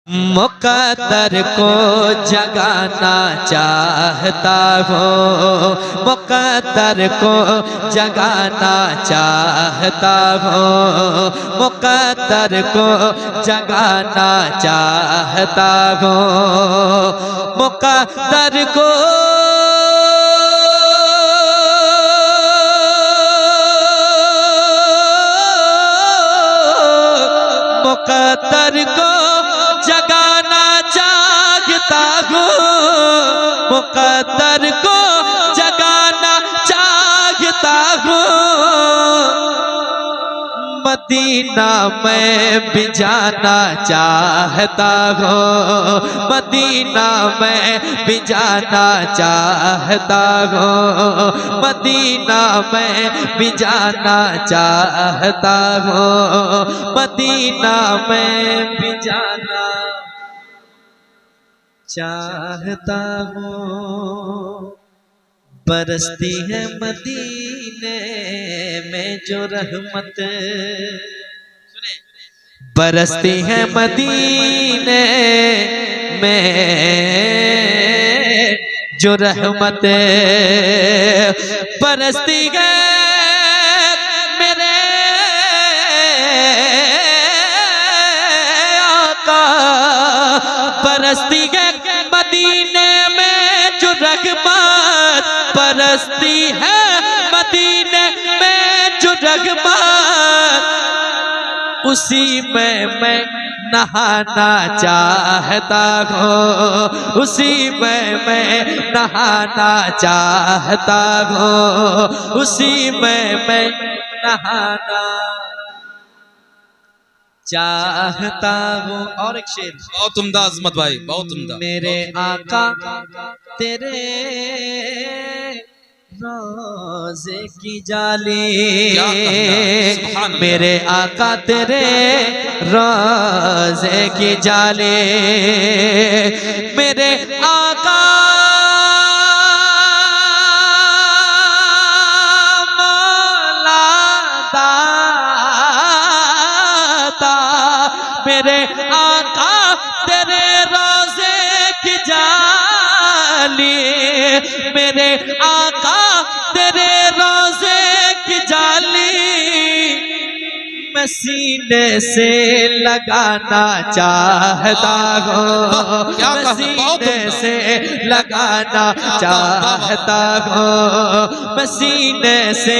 मुक़द्दर को जगाना चाहता हूँ, मुक़द्दर को जगाना चाहता हूँ, मुक़द्दर को जगाना चाहता हूँ, मुक़द्दर को मुक़द्दर को जगाना चाहता हूँ, मुक़द्दर को जगाना चाहता हूँ। मदीना में भी जाना चाहता हूँ, मदीना में भी जाना चाहता हूँ, मदीना में भी जाना चाहता हूँ, मदीना में भी जाना चाहता हूँ। बरसती है मदीने में जो रहमत, सुने, बरसती है मदीने में जो रहमत, बरसती है मेरे आका, बरसती है मदीने में जो रहमत, बरसती है मदीने में जो रहमत, उसी में मैं नहाना चाहता हूँ, उसी में मैं नहाना चाहता हूँ, उसी में मैं नहाना चाहता हूँ। और एक शेर, बहुत उम्दा अज़मत भाई, बहुत उम्दा। मेरे आका तेरे रोज़े की जाली, मेरे आका तेरे रोज़े की जाली, मेरे आका मेरे आका तेरे रोज़े की जाली, मेरे आका तेरे रोज़े की जाली, मैं सीने से लगाना चाहता हूँ, मैं सीने से लगाना चाहता हूँ, मैं सीने से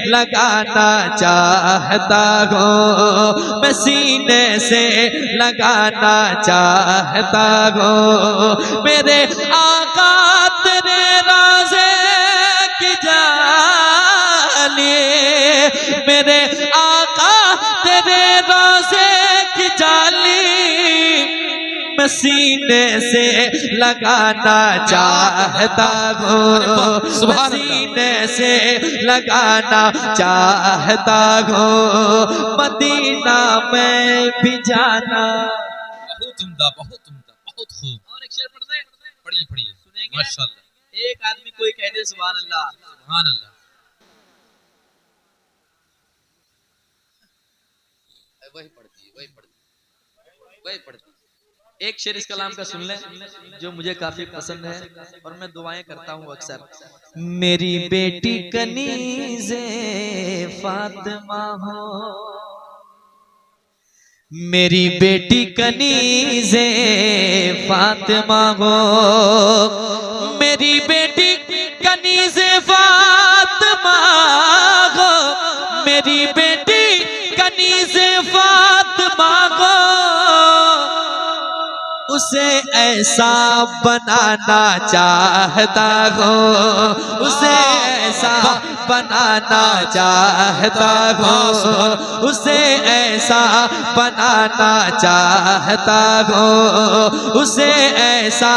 लगाना चाहता हूँ, मैं सीने से लगाना चाहता हूँ। मेरे आका तेरे रोज़े की जाली, मेरे आका तेरे रोज़े की जाली, मैं सीने से लगाना चाहता हूँ, सीने से लगाना चाहता हूँ। मदीना में भी जाना। बहुत उम्दा, बहुत उम्दा, बहुत खूब। और एक शेर पढ़ दे, पढ़िए पढ़िए, सुनेंगे माशाअल्लाह। एक आदमी कोई कह दे सुभान अल्लाह, सुभान अल्लाह। वही पढ़ती है, वही पढ़ती है, वही पढ़ती है। एक शेर इस कलाम का सुन ले जो मुझे काफी पसंद है और मैं दुआएं करता हूँ अक्सर। मेरी बेटी कनीज़े फातिमा हो, मेरी बेटी कनीज़े फातिमा हो, मेरी बेटी कनीज़े फातिमा हो, मेरी बेटी कनीज़े फातिमा हो, उसे ऐसा बनाना चाहता हूँ, उसे ऐसा बनाना चाहता हूँ, उसे ऐसा बनाना चाहता हूँ, उसे ऐसा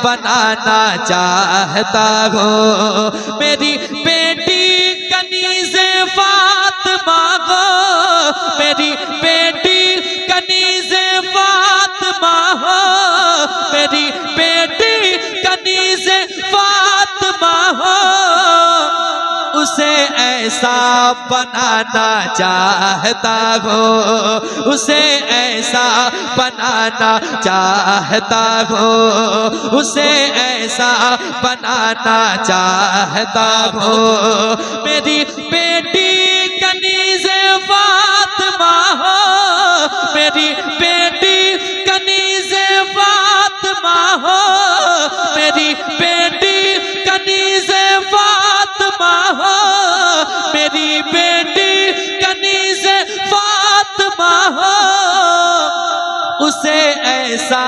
बनाना चाहता हूँ। मेरी बेटी कनीज़े फातिमा को, मेरी बेटी कनीज़े फातिमा हो, मेरी बेटी कनीज़े फातिमा हो, उसे ऐसा बनाना चाहता हूँ, उसे ऐसा बनाना चाहता हूँ, उसे ऐसा बनाना चाहता हूँ। मेरी बेटी कनीज़े फातिमा हो, मेरी बेटी कनीज़े फातिमा हो, मेरी बेटी कनीज़े फातिमा हो, मेरी बेटी कनीज़े फातिमा हो, उसे ऐसा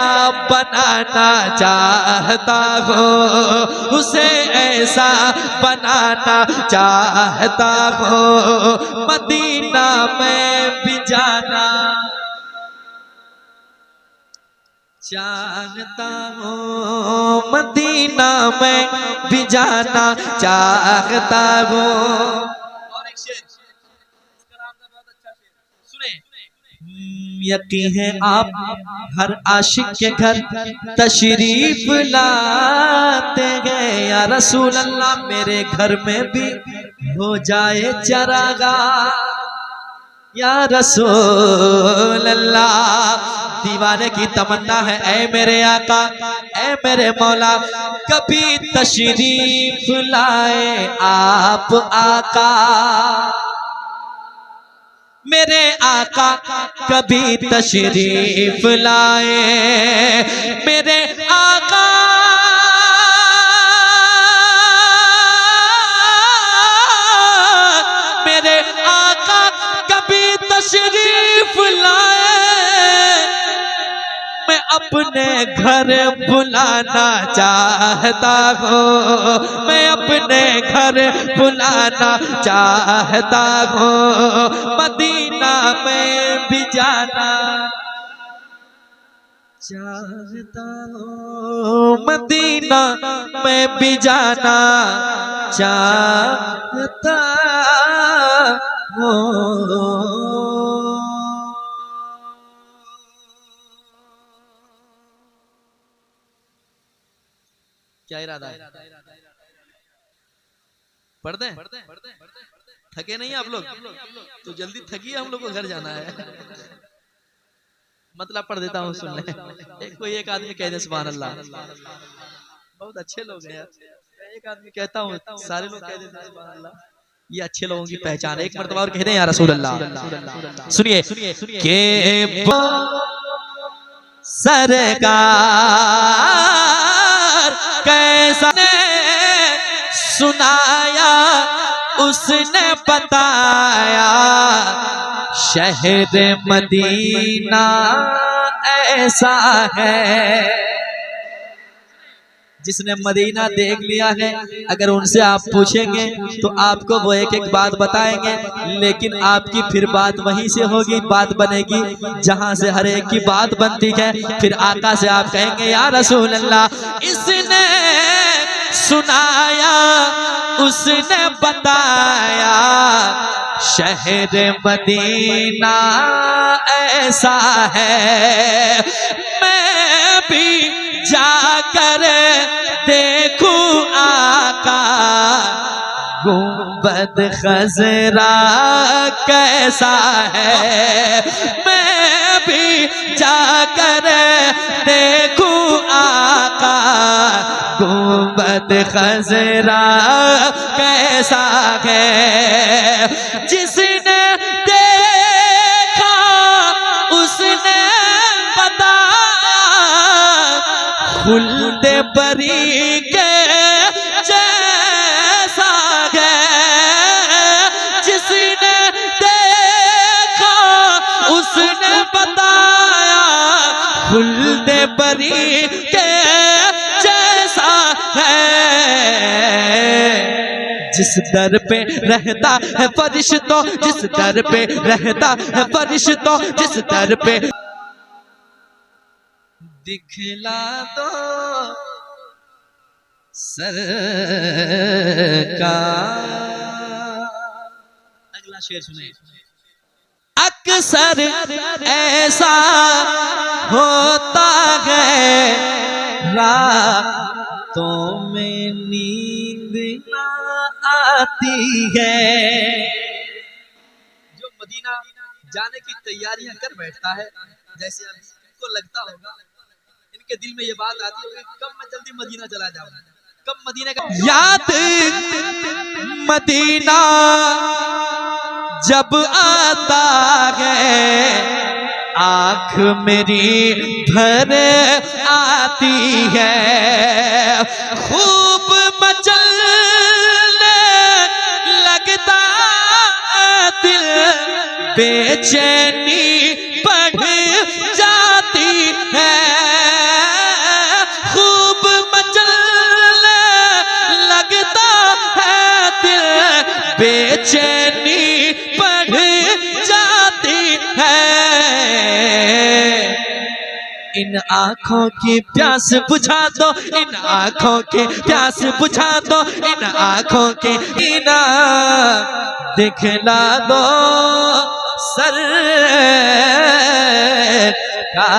बनाना चाहता हूँ, उसे ऐसा बनाना चाहता हूँ। मदीना में भी जाना चाहता हूँ, मदीना में भी जाना चाहता हूँ। और एक शेर, सुने। यकीन है आप हर आशिक के घर तशरीफ लाते हैं, या रसूल अल्लाह मेरे घर में भी हो जाए चरागाह, या रसूल अल्लाह। दीवाने की तमन्ना है ऐ मेरे आका, ऐ मेरे मौला, कभी तशरीफ लाए आप आका, मेरे आका कभी तशरीफ लाए, मेरे आका मेरे आका कभी तशरीफ लाए। मैं अपने घर बुलाना चाहता हूँ, मैं अपने घर बुलाना चाहता हूँ। मदीना में भी जाना चाहता हूँ, मदीना में भी जाना चाहता हूँ। क्या इरादा है? पढ़ दें? थके नहीं आप लोग? तो जल्दी थकिए, हम लोग को घर जाना है। मतलब पढ़ देता हूँ, सुन ले। कोई एक आदमी कह दे सुभान अल्लाह, बहुत अच्छे लोग हैं यार। एक आदमी कहता हूँ, सारे लोग कह देते हैं सुभान अल्लाह। ये अच्छे लोगों की पहचान है। एक मर्तबा और कह दें या रसूल अल्लाह। सुनिए के सरकार कैसा ने सुनाया, उसने बताया, शहर मदीना ऐसा है। जिसने मदीना देख लिया है, अगर उनसे आप पूछेंगे तो आपको वो एक एक बात बताएंगे, लेकिन आपकी फिर बात वहीं से होगी, बात बनेगी जहां से हर एक की बात बनती है। फिर आका से आप कहेंगे या रसूल अल्लाह, इसने सुनाया, उसने बताया, शहर मदीना ऐसा है। मैं भी जाकर देखूं आका, गुंबद खजरा कैसा है। मैं भी जाकर देखूं आका, गुंबद खजरा कैसा है। जिसने देखा उसने बताया, खुल्द बरी के जैसा है। जिसने देखा उसने बताया, खुल्द बरी के जैसा है। जिस दर पे रहता है फरिश्तों, जिस दर पे रहता है फरिश्तों, जिस दर पे दिखला दो सरकार। अगला शेर सुने। अक्सर ऐसा होता है रातों में नींद ना आती है। जो मदीना जाने की तैयारियां कर बैठता है, जैसे अभी इनको लगता होगा, इनके दिल में ये बात आती होगी कब मैं जल्दी मदीना चला जाऊं, कब मदीना का याद मदीना जब आता है आँख मेरी भर आती है। खूब मचलने लगता दिल, बेचैनी बढ़ जाती है। खूब मचलने लगता है दिल, बेचैनी बढ़ जाती है। इन आँखों की प्यास बुझा दो, इन आँखों की प्यास बुझा दो, इन आँखों के ईना दिखला दो सर का